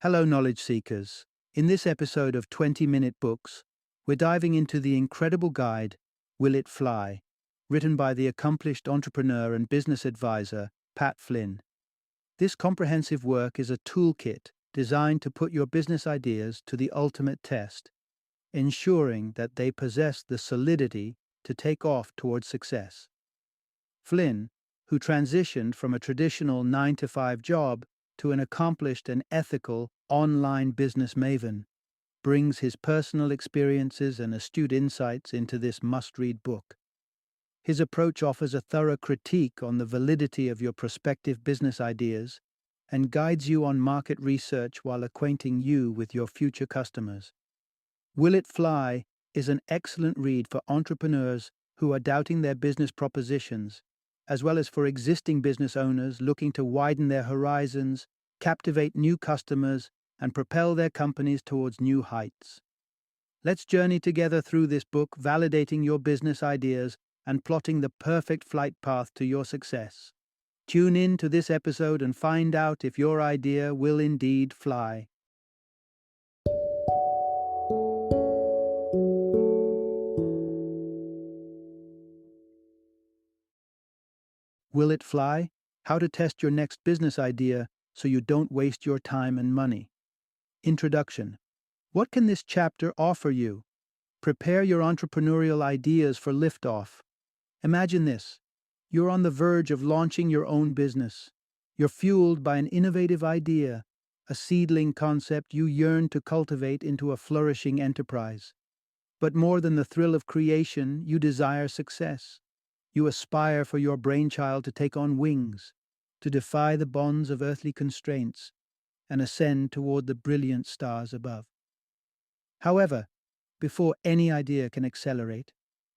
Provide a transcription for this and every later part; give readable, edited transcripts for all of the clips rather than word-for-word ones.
Hello, knowledge seekers. In this episode of 20-Minute Books, we're diving into the incredible guide, Will It Fly, written by the accomplished entrepreneur and business advisor, Pat Flynn. This comprehensive work is a toolkit designed to put your business ideas to the ultimate test, ensuring that they possess the solidity to take off towards success. Flynn, who transitioned from a traditional 9-to-5 job to an accomplished and ethical online business maven, brings his personal experiences and astute insights into this must-read book. His approach offers a thorough critique on the validity of your prospective business ideas and guides you on market research while acquainting you with your future customers. Will It Fly is an excellent read for entrepreneurs who are doubting their business propositions, as well as for existing business owners looking to widen their horizons, captivate new customers, and propel their companies towards new heights. Let's journey together through this book, validating your business ideas and plotting the perfect flight path to your success. Tune in to this episode and find out if your idea will indeed fly. Will It Fly? How to test your next business idea so you don't waste your time and money. Introduction. What can this chapter offer you? Prepare your entrepreneurial ideas for liftoff. Imagine this. You're on the verge of launching your own business. You're fueled by an innovative idea, a seedling concept you yearn to cultivate into a flourishing enterprise. But more than the thrill of creation, you desire success. You aspire for your brainchild to take on wings, to defy the bonds of earthly constraints, and ascend toward the brilliant stars above. However, before any idea can accelerate,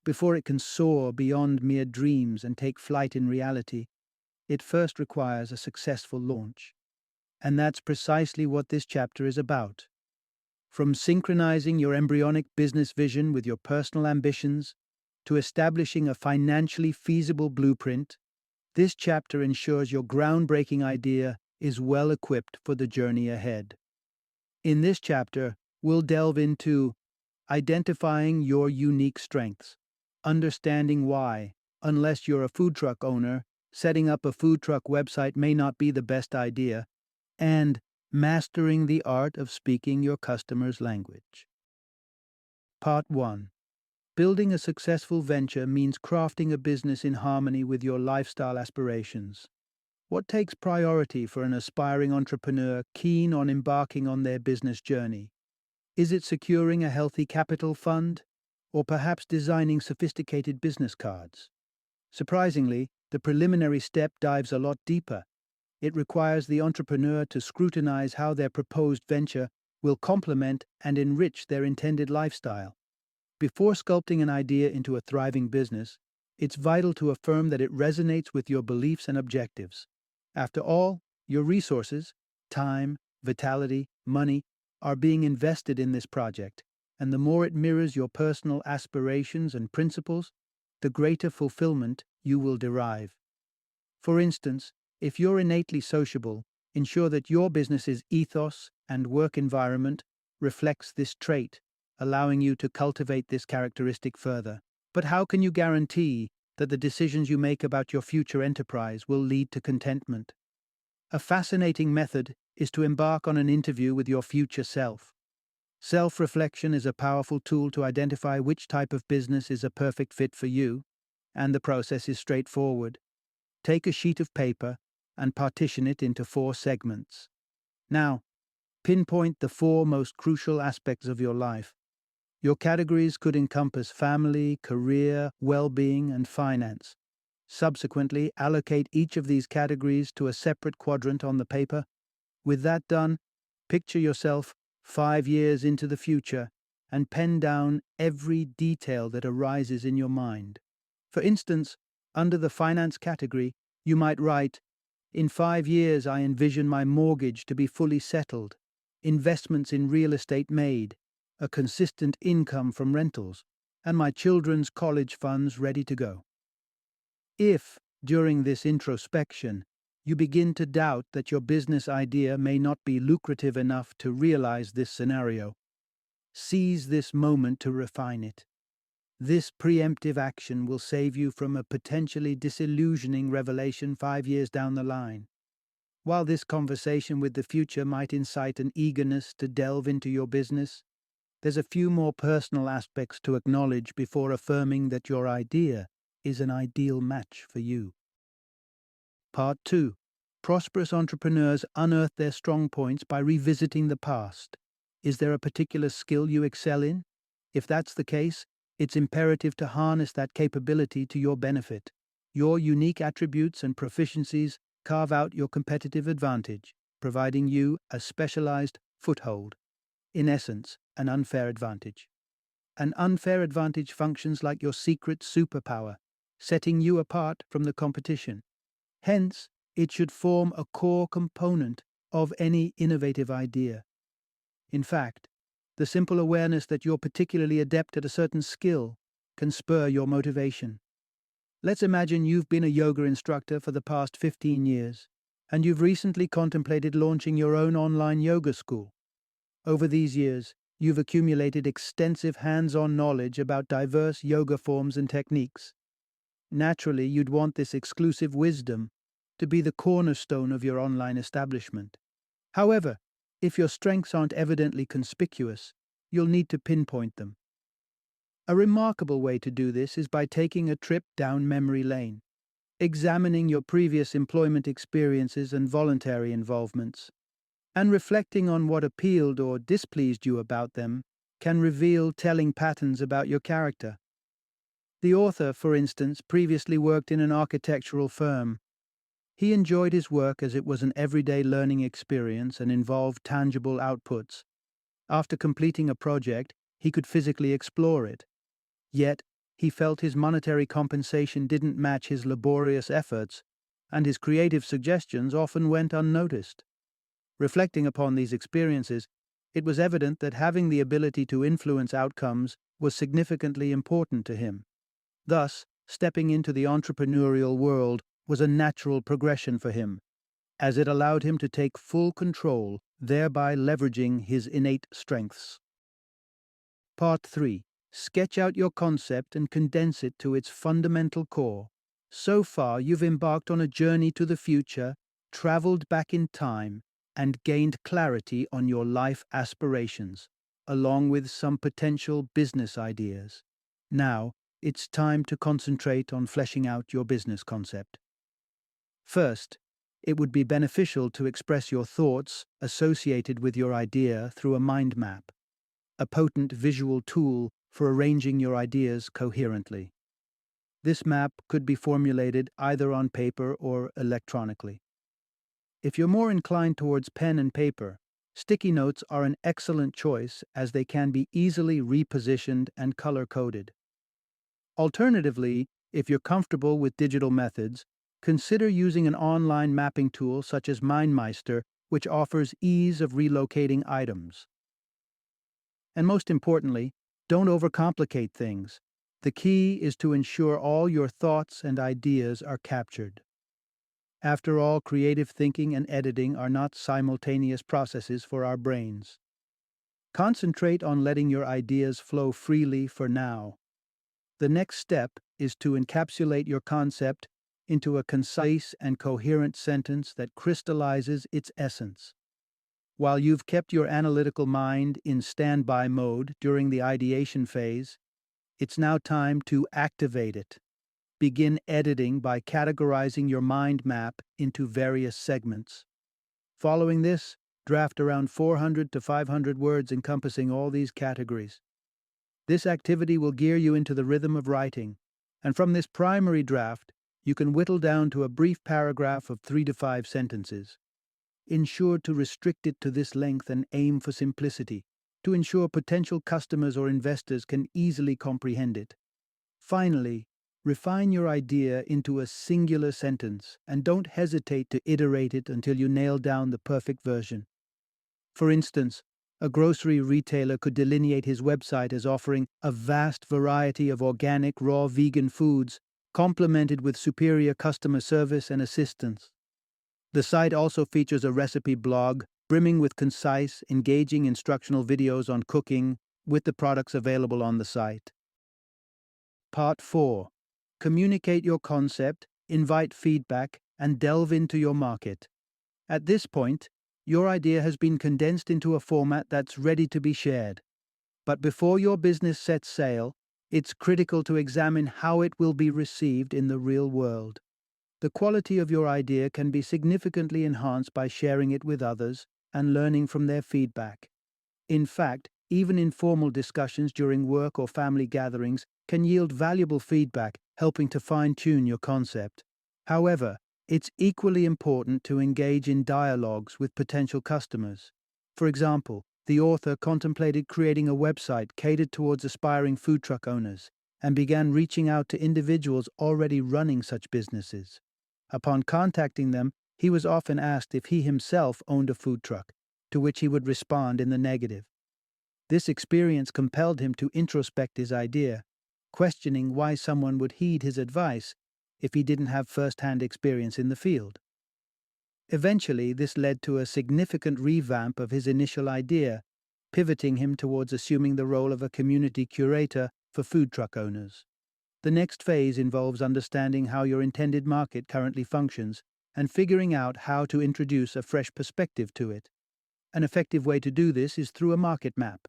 before it can soar beyond mere dreams and take flight in reality, it first requires a successful launch. And that's precisely what this chapter is about. From synchronizing your embryonic business vision with your personal ambitions, to establishing a financially feasible blueprint, this chapter ensures your groundbreaking idea is well equipped for the journey ahead. In this chapter, we'll delve into identifying your unique strengths, understanding why, unless you're a food truck owner, setting up a food truck website may not be the best idea, and mastering the art of speaking your customer's language. Part 1. Building a successful venture means crafting a business in harmony with your lifestyle aspirations. What takes priority for an aspiring entrepreneur keen on embarking on their business journey? Is it securing a healthy capital fund, or perhaps designing sophisticated business cards? Surprisingly, the preliminary step dives a lot deeper. It requires the entrepreneur to scrutinize how their proposed venture will complement and enrich their intended lifestyle. Before sculpting an idea into a thriving business, it's vital to affirm that it resonates with your beliefs and objectives. After all, your resources, time, vitality, money, are being invested in this project, and the more it mirrors your personal aspirations and principles, the greater fulfillment you will derive. For instance, if you're innately sociable, ensure that your business's ethos and work environment reflects this trait, allowing you to cultivate this characteristic further. But how can you guarantee that the decisions you make about your future enterprise will lead to contentment? A fascinating method is to embark on an interview with your future self. Self-reflection is a powerful tool to identify which type of business is a perfect fit for you, and the process is straightforward. Take a sheet of paper and partition it into 4 segments. Now, pinpoint the 4 most crucial aspects of your life. Your categories could encompass family, career, well-being, and finance. Subsequently, allocate each of these categories to a separate quadrant on the paper. With that done, picture yourself 5 years into the future and pen down every detail that arises in your mind. For instance, under the finance category, you might write, "In 5 years I envision my mortgage to be fully settled, investments in real estate made, a consistent income from rentals, and my children's college funds ready to go." If, during this introspection, You begin to doubt that your business idea may not be lucrative enough to realize this scenario. Seize this moment to refine it. This preemptive action will save you from a potentially disillusioning revelation 5 years down the line. While this conversation with the future might incite an eagerness to delve into your business, there's a few more personal aspects to acknowledge before affirming that your idea is an ideal match for you. Part 2. Prosperous entrepreneurs unearth their strong points by revisiting the past. Is there a particular skill you excel in? If that's the case, it's imperative to harness that capability to your benefit. Your unique attributes and proficiencies carve out your competitive advantage, providing you a specialized foothold. In essence, an unfair advantage. An unfair advantage functions like your secret superpower, setting you apart from the competition. Hence, it should form a core component of any innovative idea. In fact, the simple awareness that you're particularly adept at a certain skill can spur your motivation. Let's imagine you've been a yoga instructor for the past 15 years, and you've recently contemplated launching your own online yoga school. Over these years, you've accumulated extensive hands-on knowledge about diverse yoga forms and techniques. Naturally, you'd want this exclusive wisdom to be the cornerstone of your online establishment. However, if your strengths aren't evidently conspicuous, you'll need to pinpoint them. A remarkable way to do this is by taking a trip down memory lane, examining your previous employment experiences and voluntary involvements, and reflecting on what appealed or displeased you about them can reveal telling patterns about your character. The author, for instance, previously worked in an architectural firm. He enjoyed his work as it was an everyday learning experience and involved tangible outputs. After completing a project, he could physically explore it. Yet, he felt his monetary compensation didn't match his laborious efforts, and his creative suggestions often went unnoticed. Reflecting upon these experiences, it was evident that having the ability to influence outcomes was significantly important to him. Thus, stepping into the entrepreneurial world was a natural progression for him, as it allowed him to take full control, thereby leveraging his innate strengths. Part 3. Sketch out your concept and condense it to its fundamental core. So far, you've embarked on a journey to the future, traveled back in time, and gained clarity on your life aspirations, along with some potential business ideas. Now, it's time to concentrate on fleshing out your business concept. First, it would be beneficial to express your thoughts associated with your idea through a mind map, a potent visual tool for arranging your ideas coherently. This map could be formulated either on paper or electronically. If you're more inclined towards pen and paper, sticky notes are an excellent choice as they can be easily repositioned and color-coded. Alternatively, if you're comfortable with digital methods, consider using an online mapping tool such as MindMeister, which offers ease of relocating items. And most importantly, don't overcomplicate things. The key is to ensure all your thoughts and ideas are captured. After all, creative thinking and editing are not simultaneous processes for our brains. Concentrate on letting your ideas flow freely for now. The next step is to encapsulate your concept into a concise and coherent sentence that crystallizes its essence. While you've kept your analytical mind in standby mode during the ideation phase, it's now time to activate it. Begin editing by categorizing your mind map into various segments. Following this, draft around 400 to 500 words encompassing all these categories. This activity will gear you into the rhythm of writing, and from this primary draft, you can whittle down to a brief paragraph of 3 to 5 sentences. Ensure to restrict it to this length and aim for simplicity, to ensure potential customers or investors can easily comprehend it. Finally, refine your idea into a singular sentence and don't hesitate to iterate it until you nail down the perfect version. For instance, a grocery retailer could delineate his website as offering a vast variety of organic, raw vegan foods, complemented with superior customer service and assistance. The site also features a recipe blog brimming with concise, engaging instructional videos on cooking with the products available on the site. Part 4. Communicate your concept, invite feedback, and delve into your market. At this point, your idea has been condensed into a format that's ready to be shared. But before your business sets sail, it's critical to examine how it will be received in the real world. The quality of your idea can be significantly enhanced by sharing it with others and learning from their feedback. In fact, even informal discussions during work or family gatherings can yield valuable feedback, helping to fine-tune your concept. However, it's equally important to engage in dialogues with potential customers. For example, the author contemplated creating a website catered towards aspiring food truck owners and began reaching out to individuals already running such businesses. Upon contacting them, he was often asked if he himself owned a food truck, to which he would respond in the negative. This experience compelled him to introspect his idea, questioning why someone would heed his advice if he didn't have first-hand experience in the field. Eventually, this led to a significant revamp of his initial idea, pivoting him towards assuming the role of a community curator for food truck owners. The next phase involves understanding how your intended market currently functions and figuring out how to introduce a fresh perspective to it. An effective way to do this is through a market map.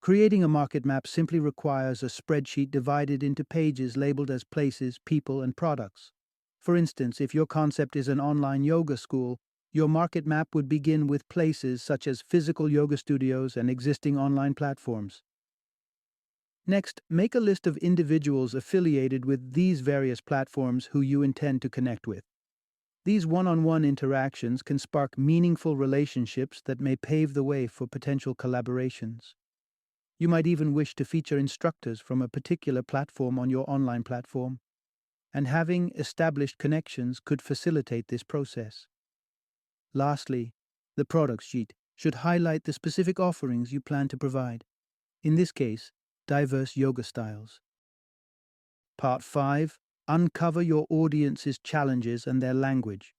Creating a market map simply requires a spreadsheet divided into pages labeled as places, people, and products. For instance, if your concept is an online yoga school, your market map would begin with places such as physical yoga studios and existing online platforms. Next, make a list of individuals affiliated with these various platforms who you intend to connect with. These one-on-one interactions can spark meaningful relationships that may pave the way for potential collaborations. You might even wish to feature instructors from a particular platform on your online platform, and having established connections could facilitate this process. Lastly, the product sheet should highlight the specific offerings you plan to provide. In this case, diverse yoga styles. Part 5. Uncover your audience's challenges and their language.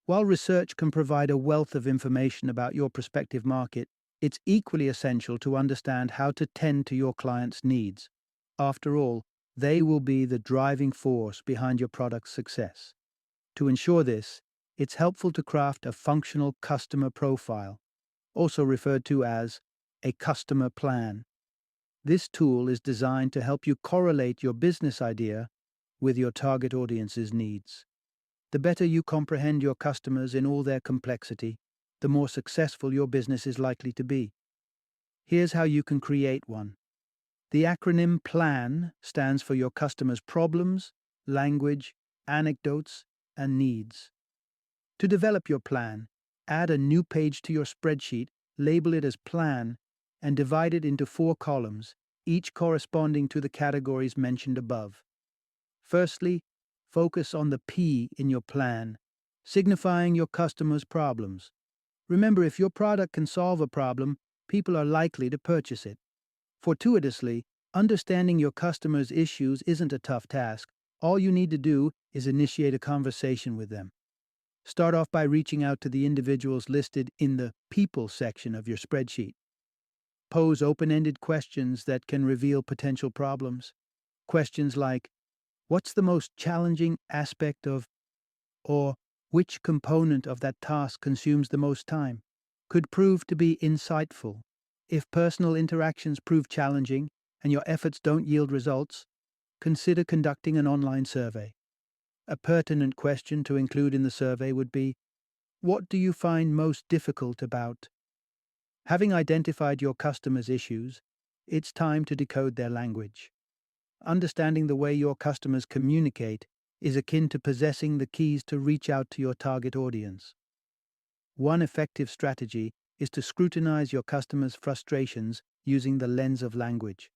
While research can provide a wealth of information about your prospective market, it's equally essential to understand how to tend to your clients' needs. After all, they will be the driving force behind your product's success. To ensure this, it's helpful to craft a functional customer profile, also referred to as a customer plan. This tool is designed to help you correlate your business idea with your target audience's needs. The better you comprehend your customers in all their complexity, the more successful your business is likely to be. Here's how you can create one. The acronym PLAN stands for your customer's problems, language, anecdotes, and needs. To develop your plan, add a new page to your spreadsheet, label it as Plan, and divide it into 4 columns, each corresponding to the categories mentioned above. Firstly, focus on the P in your plan, signifying your customer's problems. Remember, if your product can solve a problem, people are likely to purchase it. Fortuitously, understanding your customer's issues isn't a tough task. All you need to do is initiate a conversation with them. Start off by reaching out to the individuals listed in the People section of your spreadsheet. Pose open-ended questions that can reveal potential problems. Questions like, what's the most challenging aspect of, or which component of that task consumes the most time, could prove to be insightful. If personal interactions prove challenging and your efforts don't yield results, consider conducting an online survey. A pertinent question to include in the survey would be, what do you find most difficult about? Having identified your customers' issues, it's time to decode their language. Understanding the way your customers communicate is akin to possessing the keys to reach out to your target audience. One effective strategy is to scrutinize your customers' frustrations using the lens of language.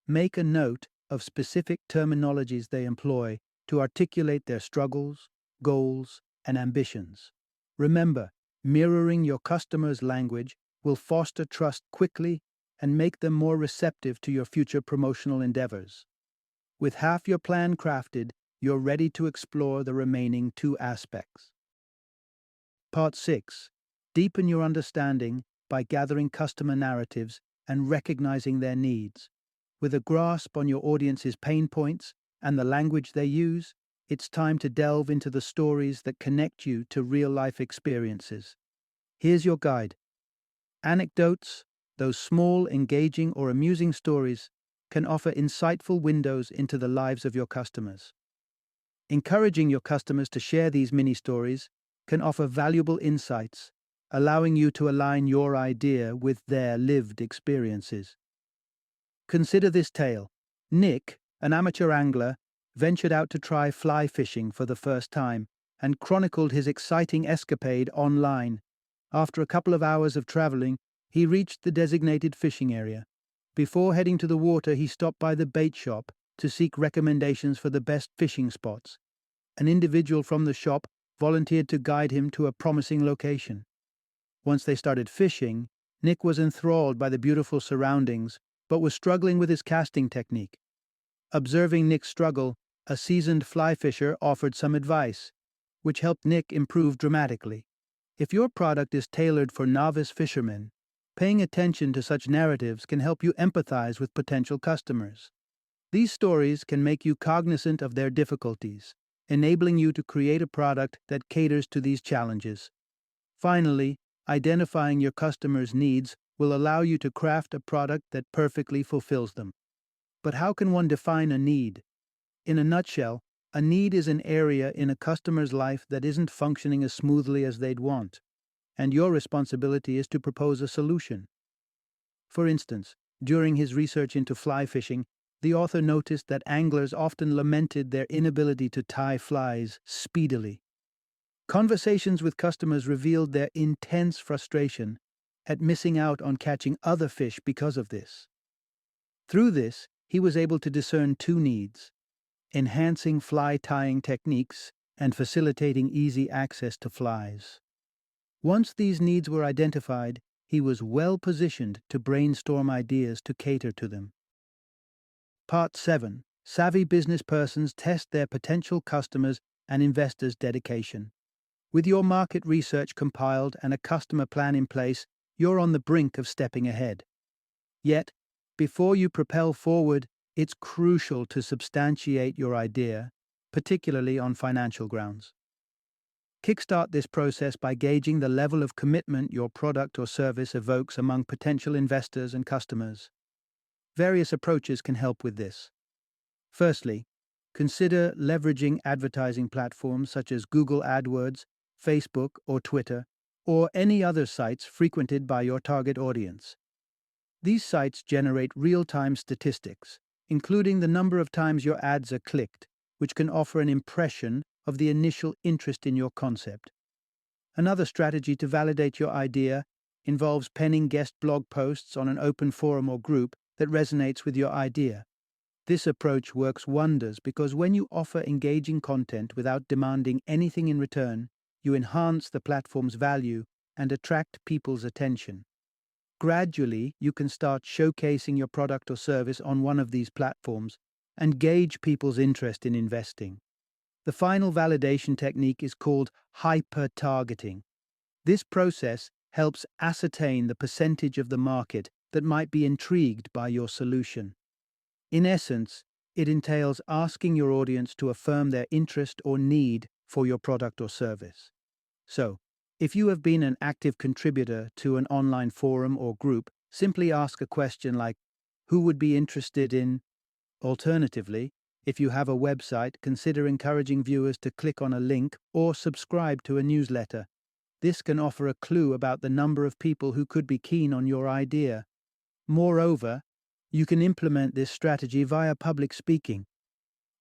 Make a note of specific terminologies they employ to articulate their struggles, goals, and ambitions. Remember, mirroring your customers' language will foster trust quickly and make them more receptive to your future promotional endeavors. With half your plan crafted, you're ready to explore the remaining 2 aspects. Part 6. Deepen your understanding by gathering customer narratives and recognizing their needs. With a grasp on your audience's pain points and the language they use, it's time to delve into the stories that connect you to real-life experiences. Here's your guide. Anecdotes, those small, engaging, or amusing stories, can offer insightful windows into the lives of your customers. Encouraging your customers to share these mini stories can offer valuable insights, allowing you to align your idea with their lived experiences. Consider this tale. Nick, an amateur angler, ventured out to try fly fishing for the first time and chronicled his exciting escapade online. After a couple of hours of traveling, he reached the designated fishing area. Before heading to the water, he stopped by the bait shop to seek recommendations for the best fishing spots. An individual from the shop volunteered to guide him to a promising location. Once they started fishing, Nick was enthralled by the beautiful surroundings, but was struggling with his casting technique. Observing Nick's struggle, a seasoned fly fisher offered some advice, which helped Nick improve dramatically. If your product is tailored for novice fishermen, paying attention to such narratives can help you empathize with potential customers. These stories can make you cognizant of their difficulties, enabling you to create a product that caters to these challenges. Finally, identifying your customers' needs will allow you to craft a product that perfectly fulfills them. But how can one define a need? In a nutshell, a need is an area in a customer's life that isn't functioning as smoothly as they'd want, and your responsibility is to propose a solution. For instance, during his research into fly fishing, the author noticed that anglers often lamented their inability to tie flies speedily. Conversations with customers revealed their intense frustration at missing out on catching other fish because of this. Through this, he was able to discern two needs: enhancing fly tying techniques and facilitating easy access to flies. Once these needs were identified, he was well positioned to brainstorm ideas to cater to them. Part 7. Savvy business persons test their potential customers and investors' dedication. With your market research compiled and a customer plan in place, you're on the brink of stepping ahead. Yet, before you propel forward, it's crucial to substantiate your idea, particularly on financial grounds. Kickstart this process by gauging the level of commitment your product or service evokes among potential investors and customers. Various approaches can help with this. Firstly, consider leveraging advertising platforms such as Google AdWords, Facebook or Twitter, or any other sites frequented by your target audience. These sites generate real-time statistics, including the number of times your ads are clicked, which can offer an impression of the initial interest in your concept. Another strategy to validate your idea involves penning guest blog posts on an open forum or group that resonates with your idea. This approach works wonders because when you offer engaging content without demanding anything in return, you enhance the platform's value and attract people's attention. Gradually, you can start showcasing your product or service on one of these platforms and gauge people's interest in investing. The final validation technique is called hyper-targeting. This process helps ascertain the percentage of the market that might be intrigued by your solution. In essence, it entails asking your audience to affirm their interest or need for your product or service. So, if you have been an active contributor to an online forum or group, simply ask a question like, "Who would be interested in?" Alternatively, if you have a website, consider encouraging viewers to click on a link or subscribe to a newsletter. This can offer a clue about the number of people who could be keen on your idea. Moreover, you can implement this strategy via public speaking.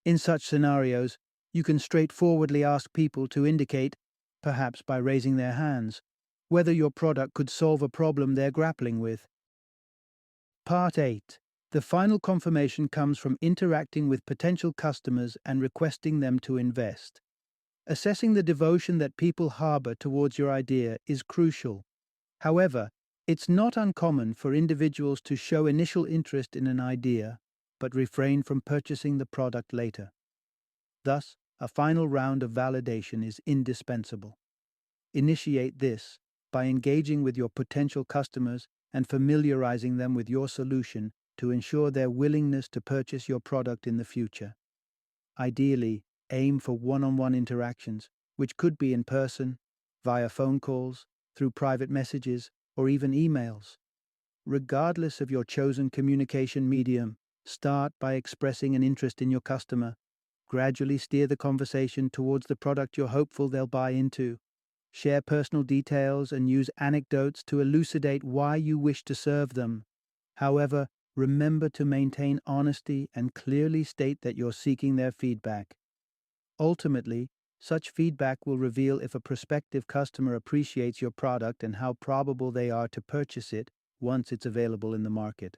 In such scenarios, you can straightforwardly ask people to indicate, perhaps by raising their hands, whether your product could solve a problem they're grappling with. Part 8. The final confirmation comes from interacting with potential customers and requesting them to invest. Assessing the devotion that people harbor towards your idea is crucial. However, it's not uncommon for individuals to show initial interest in an idea, but refrain from purchasing the product later. Thus, a final round of validation is indispensable. Initiate this by engaging with your potential customers and familiarizing them with your solution to ensure their willingness to purchase your product in the future. Ideally, aim for one-on-one interactions, which could be in person, via phone calls, through private messages, or even emails. Regardless of your chosen communication medium, start by expressing an interest in your customer. Gradually steer the conversation towards the product you're hopeful they'll buy into. Share personal details and use anecdotes to elucidate why you wish to serve them. However, remember to maintain honesty and clearly state that you're seeking their feedback. Ultimately, such feedback will reveal if a prospective customer appreciates your product and how probable they are to purchase it once it's available in the market.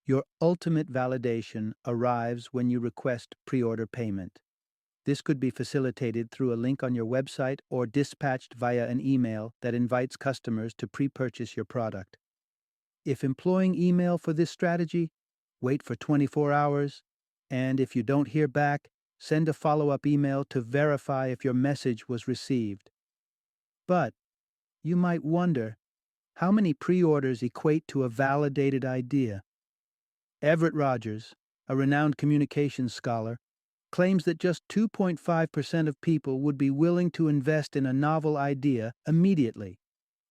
Your ultimate validation arrives when you request pre-order payment. This could be facilitated through a link on your website or dispatched via an email that invites customers to pre-purchase your product. If employing email for this strategy, wait for 24 hours, and if you don't hear back, send a follow-up email to verify if your message was received. But you might wonder, how many pre-orders equate to a validated idea? Everett Rogers, a renowned communications scholar, claims that just 2.5% of people would be willing to invest in a novel idea immediately.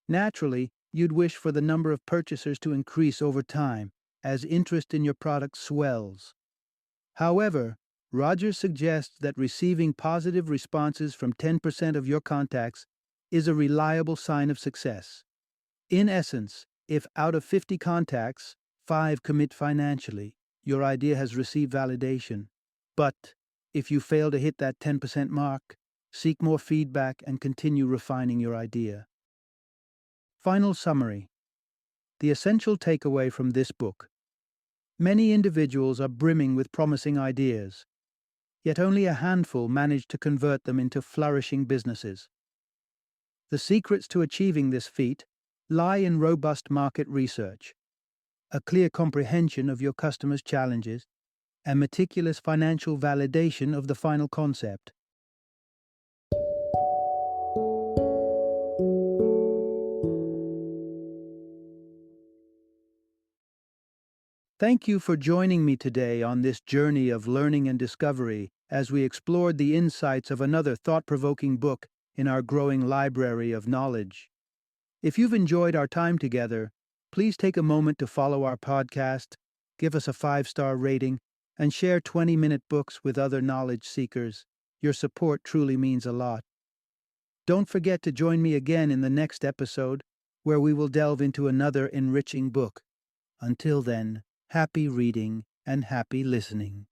Naturally, you'd wish for the number of purchasers to increase over time as interest in your product swells. However, Rogers suggests that receiving positive responses from 10% of your contacts is a reliable sign of success. In essence, if out of 50 contacts, 5 commit financially, your idea has received validation. But if you fail to hit that 10% mark, seek more feedback and continue refining your idea. Final summary. The essential takeaway from this book. Many individuals are brimming with promising ideas, yet only a handful manage to convert them into flourishing businesses. The secrets to achieving this feat lie in robust market research, a clear comprehension of your customers' challenges, and meticulous financial validation of the final concept. Thank you for joining me today on this journey of learning and discovery as we explored the insights of another thought-provoking book in our growing library of knowledge. If you've enjoyed our time together, please take a moment to follow our podcast, give us a 5-star rating, and share 20-minute books with other knowledge seekers. Your support truly means a lot. Don't forget to join me again in the next episode, where we will delve into another enriching book. Until then, happy reading and happy listening.